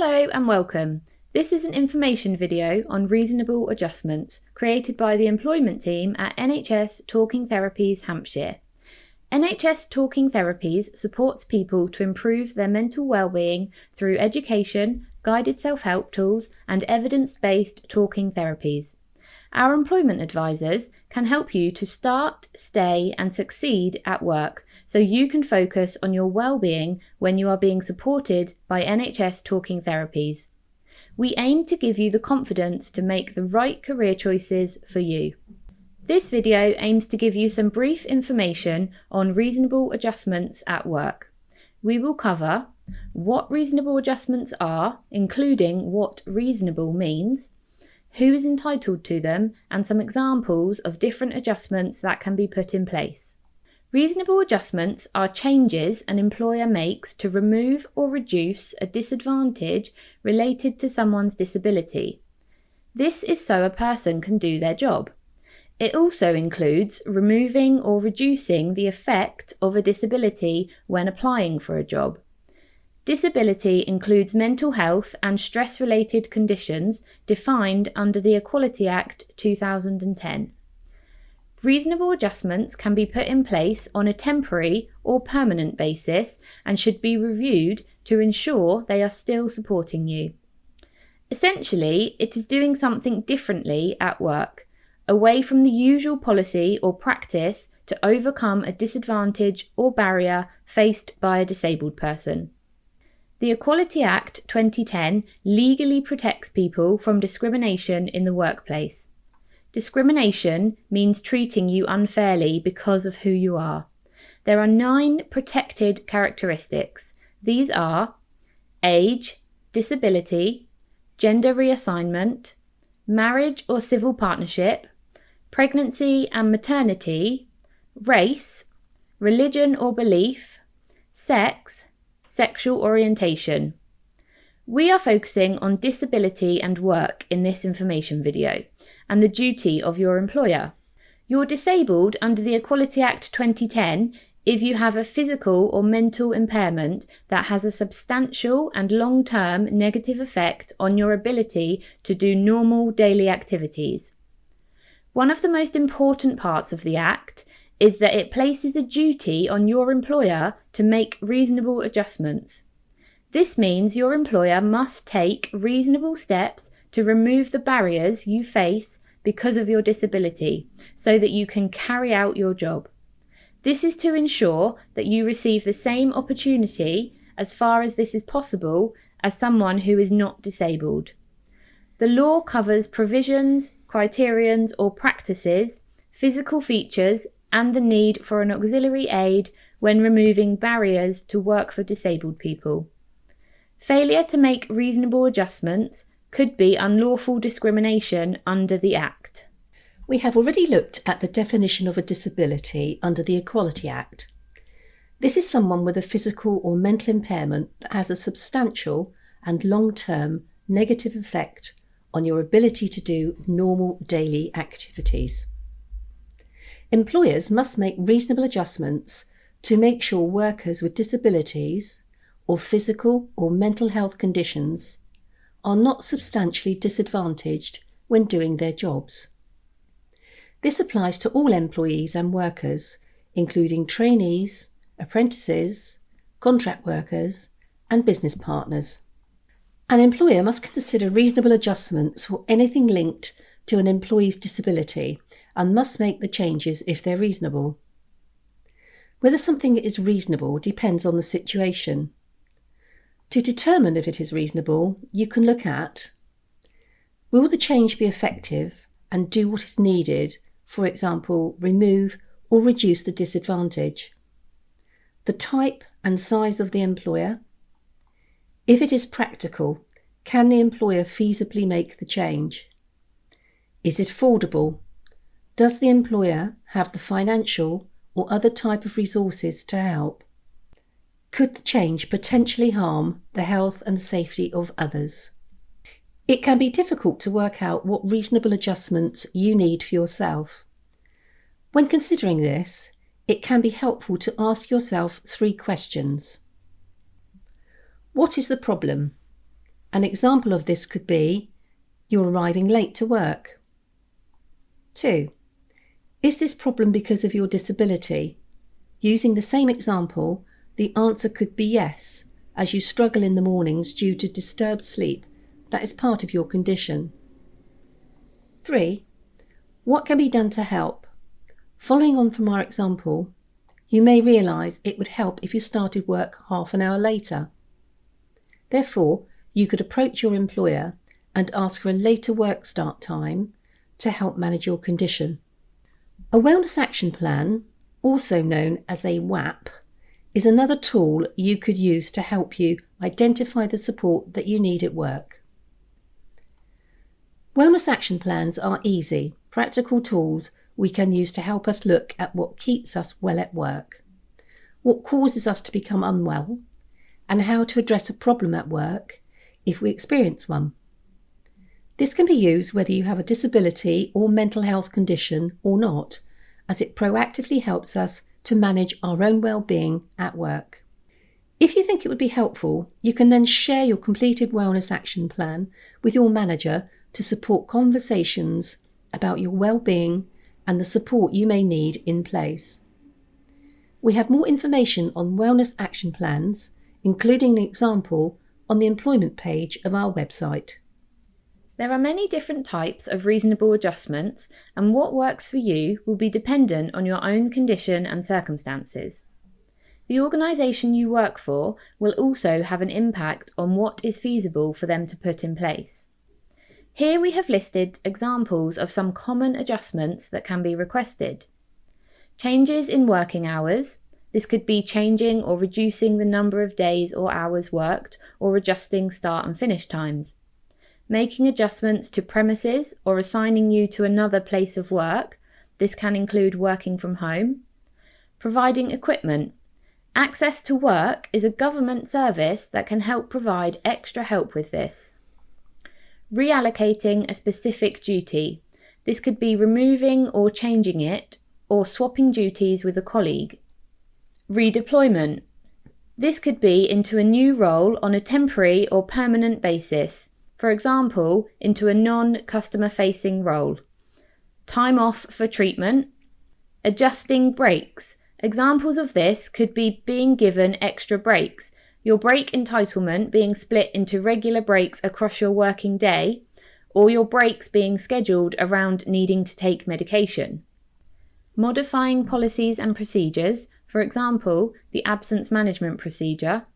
Hello and welcome. This is an information video on reasonable adjustments created by the employment team at NHS Talking Therapies Hampshire. NHS Talking Therapies supports people to improve their mental wellbeing through education, guided self-help tools and evidence-based talking therapies. Our employment advisors can help you to start, stay and succeed at work so you can focus on your well-being when you are being supported by NHS Talking Therapies. We aim to give you the confidence to make the right career choices for you. This video aims to give you some brief information on reasonable adjustments at work. We will cover what reasonable adjustments are, including what reasonable means, who is entitled to them, and some examples of different adjustments that can be put in place. Reasonable adjustments are changes an employer makes to remove or reduce a disadvantage related to someone's disability. This is so a person can do their job. It also includes removing or reducing the effect of a disability when applying for a job. Disability includes mental health and stress-related conditions defined under the Equality Act 2010. Reasonable adjustments can be put in place on a temporary or permanent basis and should be reviewed to ensure they are still supporting you. Essentially, it is doing something differently at work, away from the usual policy or practice to overcome a disadvantage or barrier faced by a disabled person. The Equality Act 2010 legally protects people from discrimination in the workplace. Discrimination means treating you unfairly because of who you are. There are 9 protected characteristics. These are age, disability, gender reassignment, marriage or civil partnership, pregnancy and maternity, race, religion or belief, sex, sexual orientation. We are focusing on disability and work in this information video and the duty of your employer. You're disabled under the Equality Act 2010 if you have a physical or mental impairment that has a substantial and long-term negative effect on your ability to do normal daily activities. One of the most important parts of the Act is that it places a duty on your employer to make reasonable adjustments. This means your employer must take reasonable steps to remove the barriers you face because of your disability so that you can carry out your job. This is to ensure that you receive the same opportunity as far as this is possible as someone who is not disabled. The law covers provisions, criterions or practices, physical features and the need for an auxiliary aid when removing barriers to work for disabled people. Failure to make reasonable adjustments could be unlawful discrimination under the Act. We have already looked at the definition of a disability under the Equality Act. This is someone with a physical or mental impairment that has a substantial and long-term negative effect on your ability to do normal daily activities. Employers must make reasonable adjustments to make sure workers with disabilities or physical or mental health conditions are not substantially disadvantaged when doing their jobs. This applies to all employees and workers, including trainees, apprentices, contract workers, and business partners. An employer must consider reasonable adjustments for anything linked to an employee's disability and must make the changes if they're reasonable. Whether something is reasonable depends on the situation. To determine if it is reasonable, you can look at: will the change be effective and do what is needed, for example, remove or reduce the disadvantage? The type and size of the employer. If it is practical, can the employer feasibly make the change? Is it affordable? Does the employer have the financial or other type of resources to help? Could the change potentially harm the health and safety of others? It can be difficult to work out what reasonable adjustments you need for yourself. When considering this, it can be helpful to ask yourself 3 questions. What is the problem? An example of this could be you're arriving late to work. 2. Is this problem because of your disability? Using the same example, the answer could be yes, as you struggle in the mornings due to disturbed sleep that is part of your condition. 3. What can be done to help? Following on from our example, you may realise it would help if you started work half an hour later. Therefore, you could approach your employer and ask for a later work start time to help manage your condition. A Wellness Action Plan, also known as a WAP, is another tool you could use to help you identify the support that you need at work. Wellness Action Plans are easy, practical tools we can use to help us look at what keeps us well at work, what causes us to become unwell, and how to address a problem at work if we experience one. This can be used whether you have a disability or mental health condition or not, as it proactively helps us to manage our own well-being at work. If you think it would be helpful, you can then share your completed Wellness Action Plan with your manager to support conversations about your well-being and the support you may need in place. We have more information on Wellness Action Plans, including an example, on the employment page of our website. There are many different types of reasonable adjustments, and what works for you will be dependent on your own condition and circumstances. The organisation you work for will also have an impact on what is feasible for them to put in place. Here we have listed examples of some common adjustments that can be requested. Changes in working hours. This could be changing or reducing the number of days or hours worked, or adjusting start and finish times. Making adjustments to premises or assigning you to another place of work. This can include working from home. Providing equipment. Access to work is a government service that can help provide extra help with this. Reallocating a specific duty. This could be removing or changing it, or swapping duties with a colleague. Redeployment. This could be into a new role on a temporary or permanent basis, for example, into a non-customer-facing role. Time off for treatment. Adjusting breaks. Examples of this could be being given extra breaks, your break entitlement being split into regular breaks across your working day, or your breaks being scheduled around needing to take medication. Modifying policies and procedures, for example, the absence management procedure.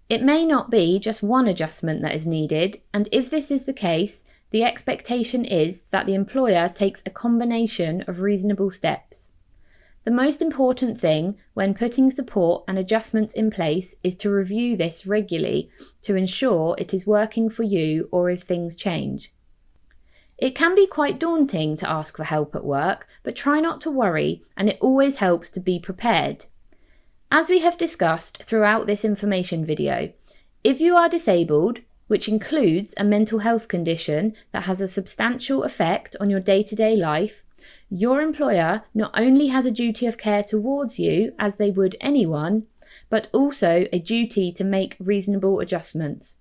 It may not be just one adjustment that is needed, and if this is the case, the expectation is that the employer takes a combination of reasonable steps. The most important thing when putting support and adjustments in place is to review this regularly to ensure it is working for you or if things change. It can be quite daunting to ask for help at work, but try not to worry, and it always helps to be prepared. As we have discussed throughout this information video, if you are disabled, which includes a mental health condition that has a substantial effect on your day-to-day life, your employer not only has a duty of care towards you, as they would anyone, but also a duty to make reasonable adjustments.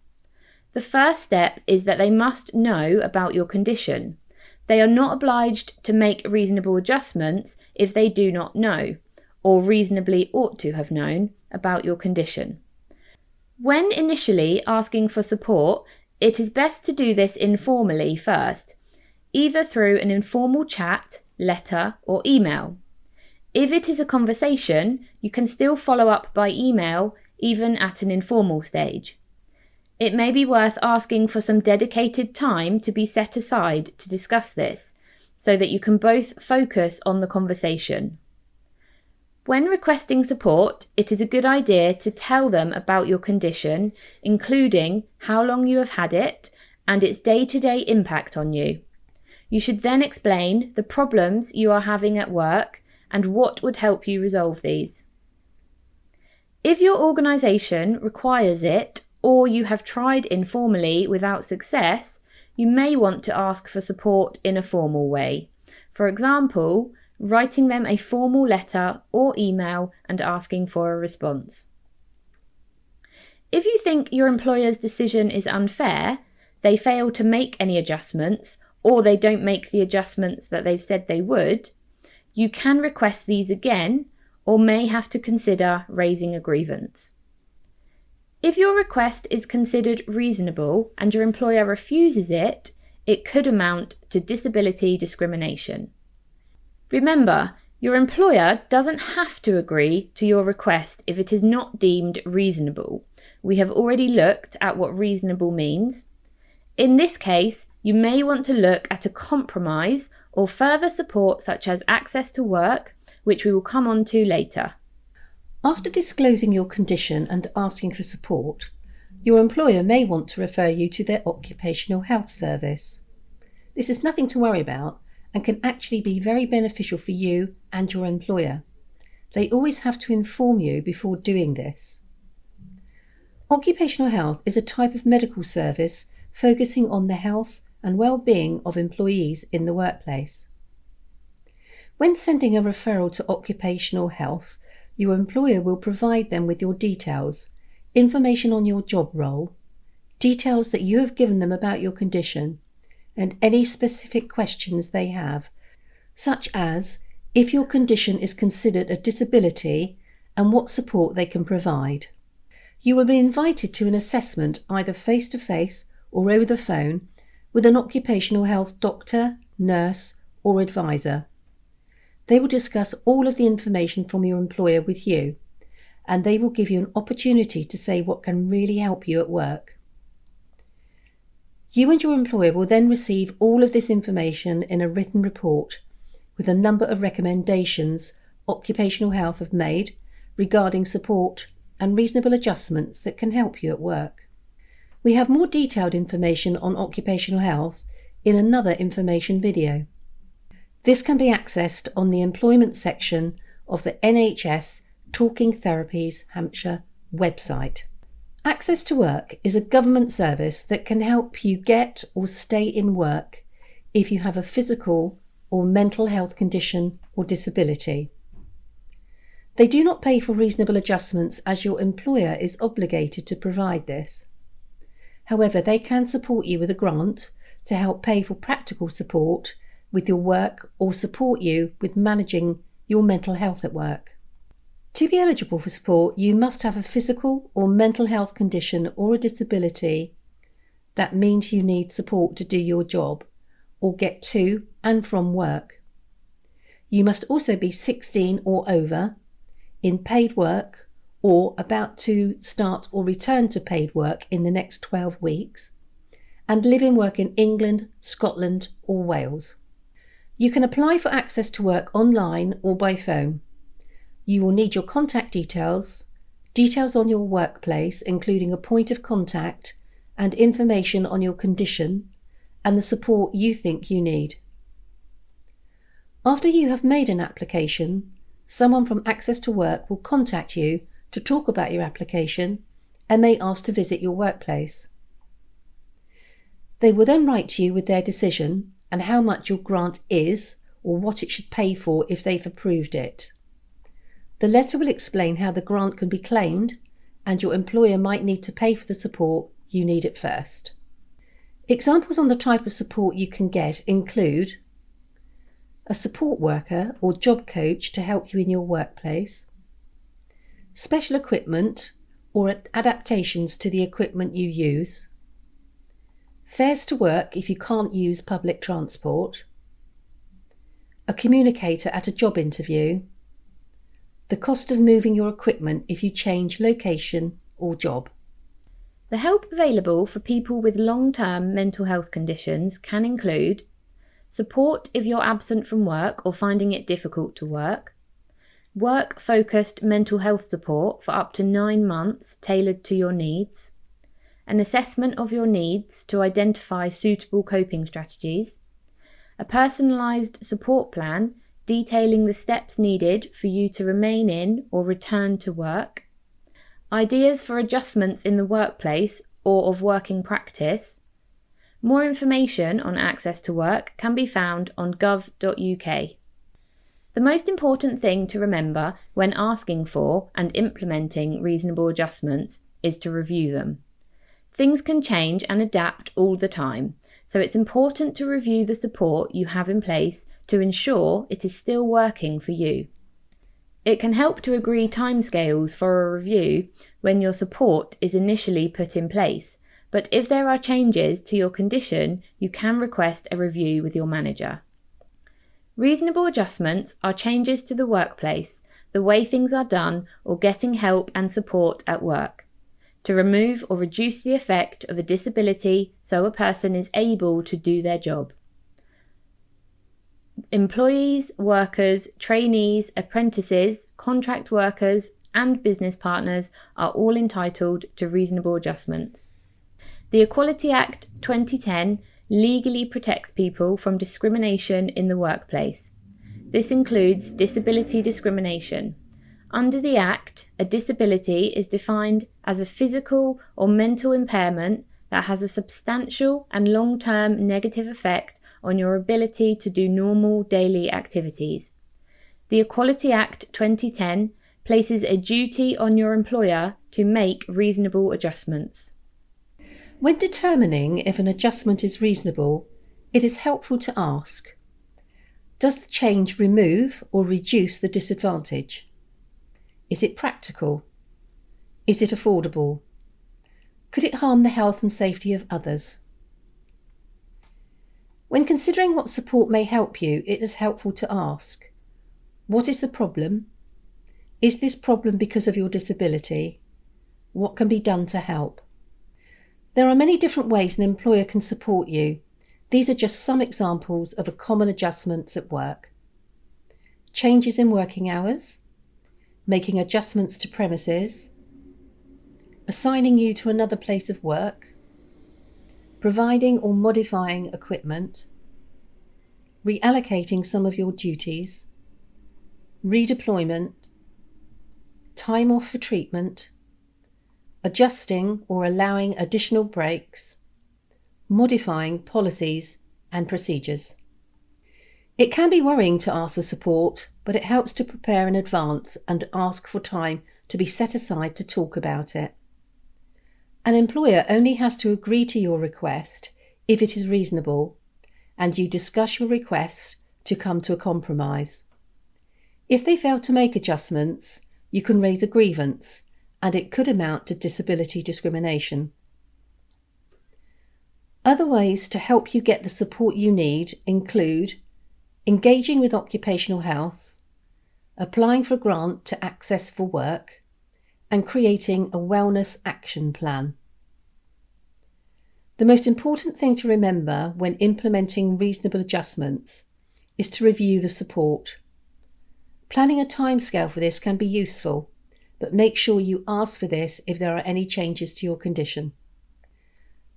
The first step is that they must know about your condition. They are not obliged to make reasonable adjustments if they do not know, or reasonably ought to have known, about your condition. When initially asking for support, it is best to do this informally first, either through an informal chat, letter, or email. If it is a conversation, you can still follow up by email, even at an informal stage. It may be worth asking for some dedicated time to be set aside to discuss this, so that you can both focus on the conversation. When requesting support, it is a good idea to tell them about your condition, including how long you have had it and its day-to-day impact on you. You should then explain the problems you are having at work and what would help you resolve these. If your organisation requires it, or you have tried informally without success, you may want to ask for support in a formal way. For example, writing them a formal letter or email and asking for a response. If you think your employer's decision is unfair, they fail to make any adjustments, or they don't make the adjustments that they've said they would, you can request these again or may have to consider raising a grievance. If your request is considered reasonable and your employer refuses it, it could amount to disability discrimination. Remember, your employer doesn't have to agree to your request if it is not deemed reasonable. We have already looked at what reasonable means. In this case, you may want to look at a compromise or further support such as access to work, which we will come on to later. After disclosing your condition and asking for support, your employer may want to refer you to their occupational health service. This is nothing to worry about and can actually be very beneficial for you and your employer. They always have to inform you before doing this. Occupational health is a type of medical service focusing on the health and well-being of employees in the workplace. When sending a referral to occupational health, your employer will provide them with your details, information on your job role, details that you have given them about your condition, and any specific questions they have, such as if your condition is considered a disability and what support they can provide. You will be invited to an assessment either face-to-face or over the phone with an occupational health doctor, nurse, or advisor. They will discuss all of the information from your employer with you, and they will give you an opportunity to say what can really help you at work. You and your employer will then receive all of this information in a written report with a number of recommendations occupational health have made regarding support and reasonable adjustments that can help you at work. We have more detailed information on occupational health in another information video. This can be accessed on the employment section of the NHS Talking Therapies Hampshire website. Access to Work is a government service that can help you get or stay in work if you have a physical or mental health condition or disability. They do not pay for reasonable adjustments as your employer is obligated to provide this. However, they can support you with a grant to help pay for practical support with your work or support you with managing your mental health at work. To be eligible for support, you must have a physical or mental health condition or a disability that means you need support to do your job or get to and from work. You must also be 16 or over, in paid work or about to start or return to paid work in the next 12 weeks, and live and work in England, Scotland or Wales. You can apply for access to work online or by phone. You will need your contact details, details on your workplace including a point of contact and information on your condition and the support you think you need. After you have made an application, someone from Access to Work will contact you to talk about your application and may ask to visit your workplace. They will then write to you with their decision and how much your grant is or what it should pay for if they've approved it. The letter will explain how the grant can be claimed and your employer might need to pay for the support you need at first. Examples on the type of support you can get include a support worker or job coach to help you in your workplace, special equipment or adaptations to the equipment you use, fares to work if you can't use public transport, a communicator at a job interview, the cost of moving your equipment if you change location or job. The help available for people with long-term mental health conditions can include support if you're absent from work or finding it difficult to work, work-focused mental health support for up to 9 months tailored to your needs, an assessment of your needs to identify suitable coping strategies, a personalised support plan detailing the steps needed for you to remain in or return to work, ideas for adjustments in the workplace or of working practice. More information on Access to Work can be found on gov.uk. The most important thing to remember when asking for and implementing reasonable adjustments is to review them. Things can change and adapt all the time, so it's important to review the support you have in place to ensure it is still working for you. It can help to agree timescales for a review when your support is initially put in place, but if there are changes to your condition, you can request a review with your manager. Reasonable adjustments are changes to the workplace, the way things are done, or getting help and support at work, to remove or reduce the effect of a disability so a person is able to do their job. Employees, workers, trainees, apprentices, contract workers, and business partners are all entitled to reasonable adjustments. The Equality Act 2010 legally protects people from discrimination in the workplace. This includes disability discrimination. Under the Act, a disability is defined as a physical or mental impairment that has a substantial and long-term negative effect on your ability to do normal daily activities. The Equality Act 2010 places a duty on your employer to make reasonable adjustments. When determining if an adjustment is reasonable, it is helpful to ask: does the change remove or reduce the disadvantage? Is it practical? Is it affordable? Could it harm the health and safety of others? When considering what support may help you, it is helpful to ask: what is the problem? Is this problem because of your disability? What can be done to help? There are many different ways an employer can support you. These are just some examples of common adjustments at work. Changes in working hours, making adjustments to premises, assigning you to another place of work, providing or modifying equipment, reallocating some of your duties, redeployment, time off for treatment, adjusting or allowing additional breaks, modifying policies and procedures. It can be worrying to ask for support, but it helps to prepare in advance and ask for time to be set aside to talk about it. An employer only has to agree to your request if it is reasonable, and you discuss your request to come to a compromise. If they fail to make adjustments, you can raise a grievance, and it could amount to disability discrimination. Other ways to help you get the support you need include engaging with occupational health, applying for a grant to access for work, and creating a wellness action plan. The most important thing to remember when implementing reasonable adjustments is to review the support. Planning a timescale for this can be useful, but make sure you ask for this if there are any changes to your condition.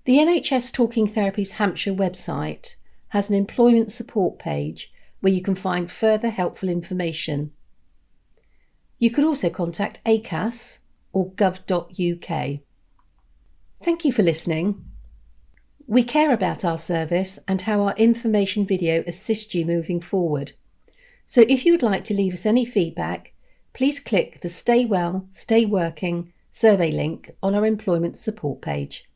The NHS Talking Therapies Hampshire website has an employment support page where you can find further helpful information. You could also contact ACAS or gov.uk. Thank you for listening. We care about our service and how our information video assists you moving forward. So if you would like to leave us any feedback, please click the Stay Well, Stay Working survey link on our employment support page.